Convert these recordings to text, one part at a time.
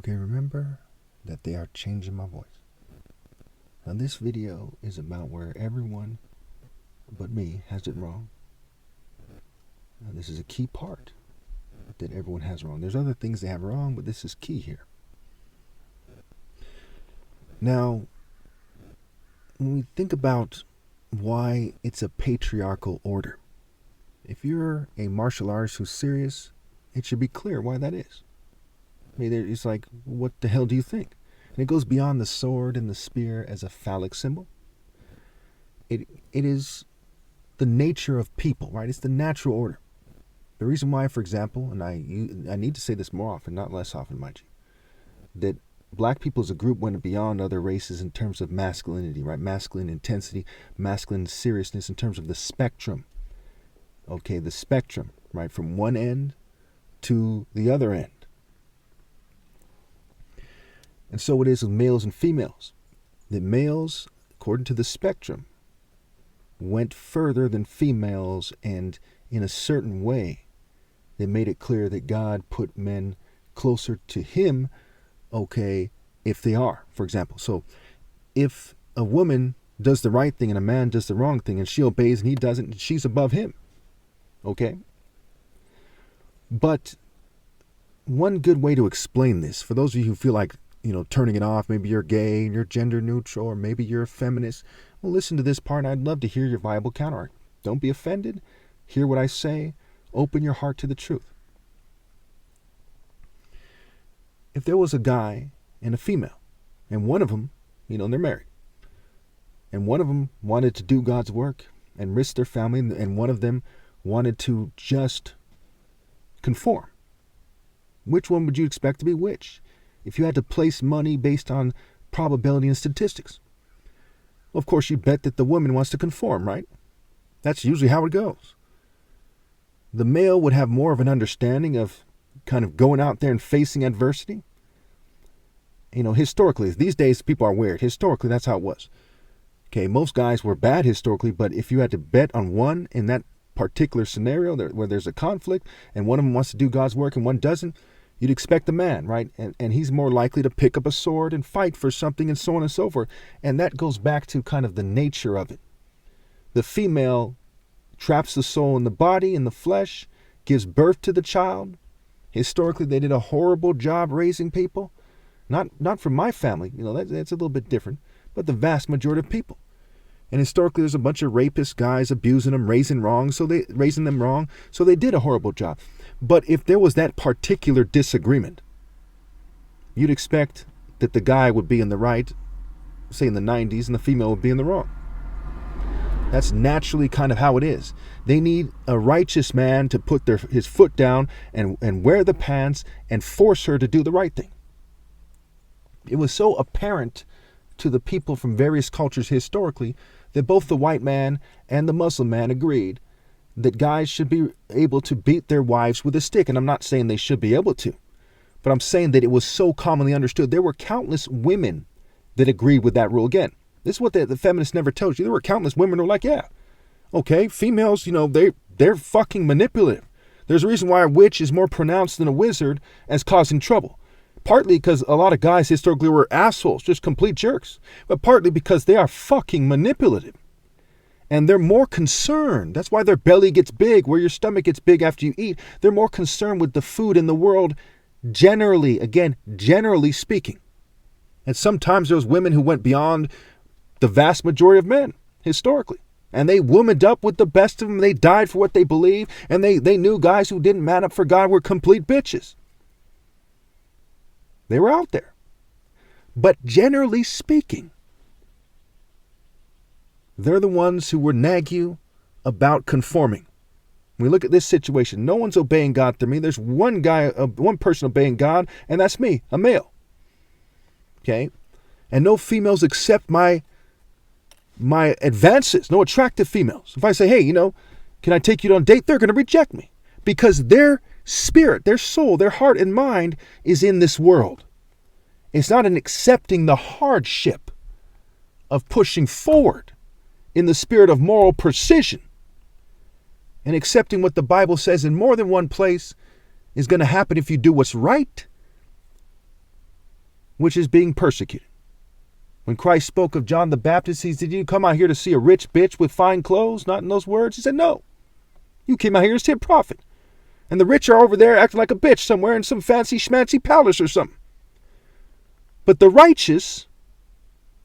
Okay, remember that they are changing my voice. Now this video is about where everyone but me has it wrong. Now, this is a key part that everyone has wrong. There's other things they have wrong, but this is key here. Now, when we think about why it's a patriarchal order, if you're a martial artist who's serious, it should be clear why that is. I mean, it's like, what the hell do you think? And it goes beyond the sword and the spear as a phallic symbol. It is the nature of people, right? It's the natural order. The reason why, for example, and I need to say this more often, not less often, mind you, that black people as a group went beyond other races in terms of masculinity, right? Masculine intensity, masculine seriousness in terms of the spectrum. Okay, the spectrum, right? From one end to the other end. And so it is with males and females. That males, according to the spectrum, went further than females, and in a certain way, they made it clear that God put men closer to him, okay, if they are, for example. So if a woman does the right thing and a man does the wrong thing and she obeys and he doesn't, she's above him, okay? But one good way to explain this, for those of you who feel like, turning it off, maybe you're gay and you're gender neutral, or maybe you're a feminist, well, listen to this part and I'd love to hear your viable counter. Don't be offended. Hear what I say. Open your heart to the truth. If there was a guy and a female, and one of them, they're married, and one of them wanted to do God's work and risk their family, and one of them wanted to just conform, which one would you expect to be which? If you had to place money based on probability and statistics, well, of course, you bet that the woman wants to conform, right? That's usually how it goes. The male would have more of an understanding of kind of going out there and facing adversity. Historically, these days people are weird. Historically, that's how it was. Okay, most guys were bad historically, but if you had to bet on one in that particular scenario where there's a conflict and one of them wants to do God's work and one doesn't, you'd expect the man, right? And he's more likely to pick up a sword and fight for something and so on and so forth. And that goes back to kind of the nature of it. The female traps the soul in the body, in the flesh, gives birth to the child. Historically, they did a horrible job raising people. Not from my family, that's a little bit different, but the vast majority of people. And historically, there's a bunch of rapist guys abusing them, raising them wrong, so they did a horrible job. But if there was that particular disagreement, you'd expect that the guy would be in the right, say in the 90s, and the female would be in the wrong. That's naturally kind of how it is. They need a righteous man to put his foot down and wear the pants and force her to do the right thing. It was so apparent to the people from various cultures historically that both the white man and the Muslim man agreed that guys should be able to beat their wives with a stick. And I'm not saying they should be able to, but I'm saying that it was so commonly understood. There were countless women that agreed with that rule. Again, this is what the feminists never told you. There were countless women who were like, yeah, okay, females, they're fucking manipulative. There's a reason why a witch is more pronounced than a wizard as causing trouble. Partly because a lot of guys historically were assholes, just complete jerks. But partly because they are fucking manipulative. And they're more concerned. That's why their belly gets big, where your stomach gets big after you eat. They're more concerned with the food in the world generally speaking. And sometimes there's women who went beyond the vast majority of men historically. And they womaned up with the best of them. They died for what they believe. And they knew guys who didn't man up for God were complete bitches. They were out there. But generally speaking, they're the ones who would nag you about conforming. When we look at this situation, no one's obeying God through me. There's one person obeying God, and that's me, a male. Okay? And no females accept my advances, no attractive females. If I say, hey, can I take you on a date? They're going to reject me because their spirit, their soul, their heart and mind is in this world. It's not in accepting the hardship of pushing forward in the spirit of moral precision and accepting what the Bible says in more than one place is going to happen if you do what's right which is being persecuted. When Christ spoke of John the Baptist, he said, "Did you come out here to see a rich bitch with fine clothes?" Not in those words. He said, "No. You came out here to see a prophet. And the rich are over there acting like a bitch somewhere in some fancy schmancy palace or something. But the righteous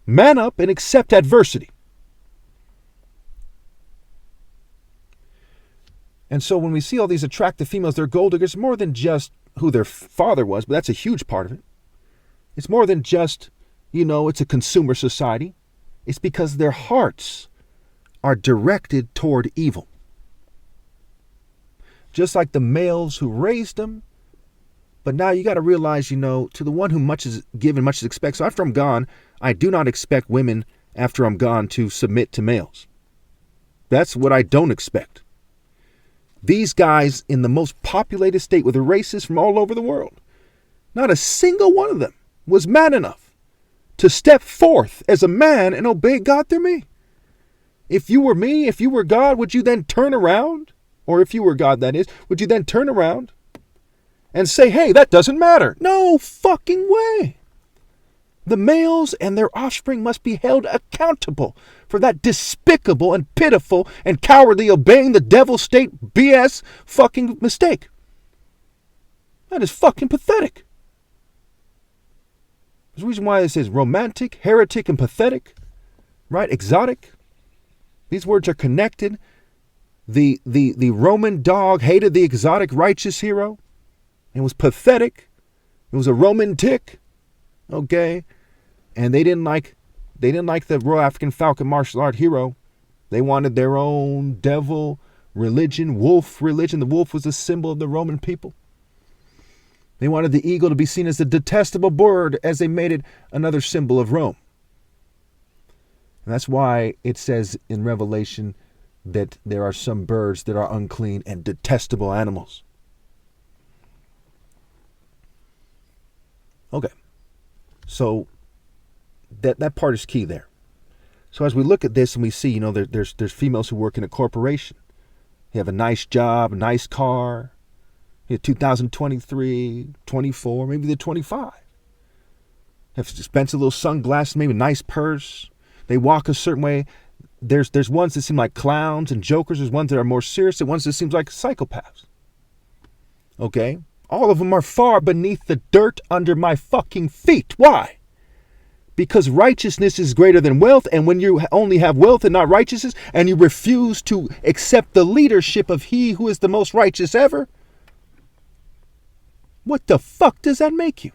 man up and accept adversity." And so when we see all these attractive females, they're gold diggers, more than just who their father was, but that's a huge part of it. It's more than just, it's a consumer society. It's because their hearts are directed toward evil. Just like the males who raised them. But now you got to realize, to the one who much is given, much is expected. So after I'm gone, I do not expect women after I'm gone to submit to males. That's what I don't expect. These guys in the most populated state with the races from all over the world, not a single one of them was man enough to step forth as a man and obey God through me. If you were me, if you were God, would you then turn around? Or if you were God, that is, would you then turn around and say, "Hey, that doesn't matter"? No fucking way. The males and their offspring must be held accountable for that despicable and pitiful and cowardly obeying the devil state BS fucking mistake. That is fucking pathetic. There's a reason why it says romantic, heretic, and pathetic, right? Exotic. These words are connected. The Roman dog hated the exotic righteous hero. It was pathetic. It was a Roman tick. Okay. And they didn't like the Royal African Falcon martial art hero. They wanted their own devil religion, wolf religion. The wolf was a symbol of the Roman people. They wanted the eagle to be seen as a detestable bird, as they made it another symbol of Rome. And that's why it says in Revelation that there are some birds that are unclean and detestable animals. Okay. So that part is key there. So as we look at this and we see, there's females who work in a corporation. They have a nice job, a nice car. 2023, 24, maybe they're 25. Have expensive little sunglasses, maybe a nice purse. They walk a certain way. There's ones that seem like clowns and jokers. There's ones that are more serious. And ones that seem like psychopaths. Okay? All of them are far beneath the dirt under my fucking feet. Why? Because righteousness is greater than wealth. And when you only have wealth and not righteousness, and you refuse to accept the leadership of he who is the most righteous ever, what the fuck does that make you?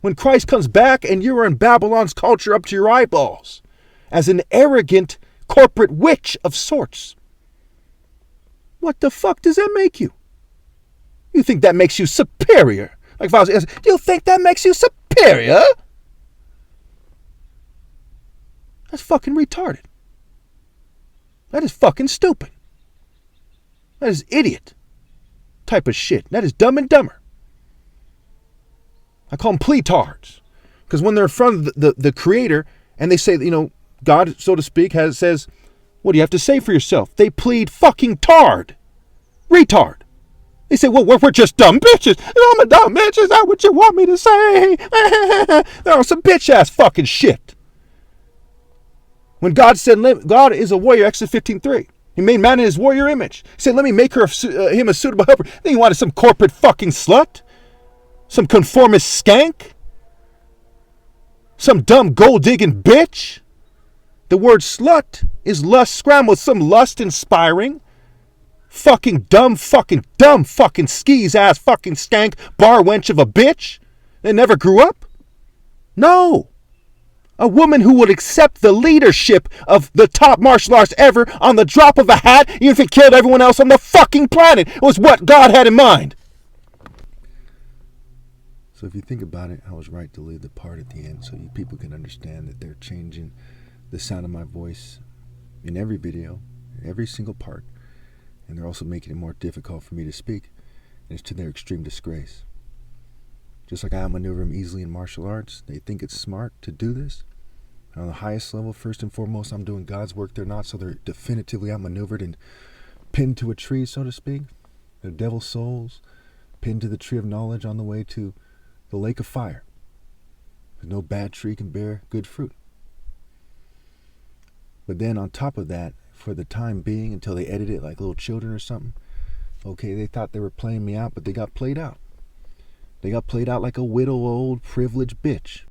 When Christ comes back and you are in Babylon's culture up to your eyeballs as an arrogant corporate witch of sorts, what the fuck does that make you? You think that makes you superior? Like if I was asking, do you think that makes you superior? That's fucking retarded. That is fucking stupid. That is idiot type of shit. That is Dumb and Dumber. I call them pletards. Because when they're in front of the creator and they say, God, so to speak, says, what do you have to say for yourself? They plead fucking tard. Retard. They say, well, we're just dumb bitches. I'm a dumb bitch. Is that what you want me to say? They're on some bitch ass fucking shit. When God said, God is a warrior, Exodus 15:3. He made man in his warrior image. He said, let me make him a suitable helper. Then he wanted some corporate fucking slut? Some conformist skank? Some dumb gold-digging bitch? The word slut is lust scrambled, some lust-inspiring, fucking dumb fucking skis-ass fucking skank bar wench of a bitch that never grew up? No. A woman who would accept the leadership of the top martial arts ever on the drop of a hat, even if it killed everyone else on the fucking planet. It was what God had in mind. So if you think about it, I was right to leave the part at the end so you people can understand that they're changing the sound of my voice in every video, in every single part. And they're also making it more difficult for me to speak. And it's to their extreme disgrace. Just like I outmaneuver them easily in martial arts, they think it's smart to do this. And on the highest level, first and foremost, I'm doing God's work. They're not, so they're definitively outmaneuvered and pinned to a tree, so to speak. They're devil's souls, pinned to the tree of knowledge on the way to the lake of fire. No bad tree can bear good fruit. But then on top of that, for the time being, until they edit it like little children or something, okay, they thought they were playing me out, but they got played out. They got played out like a widow old privileged bitch.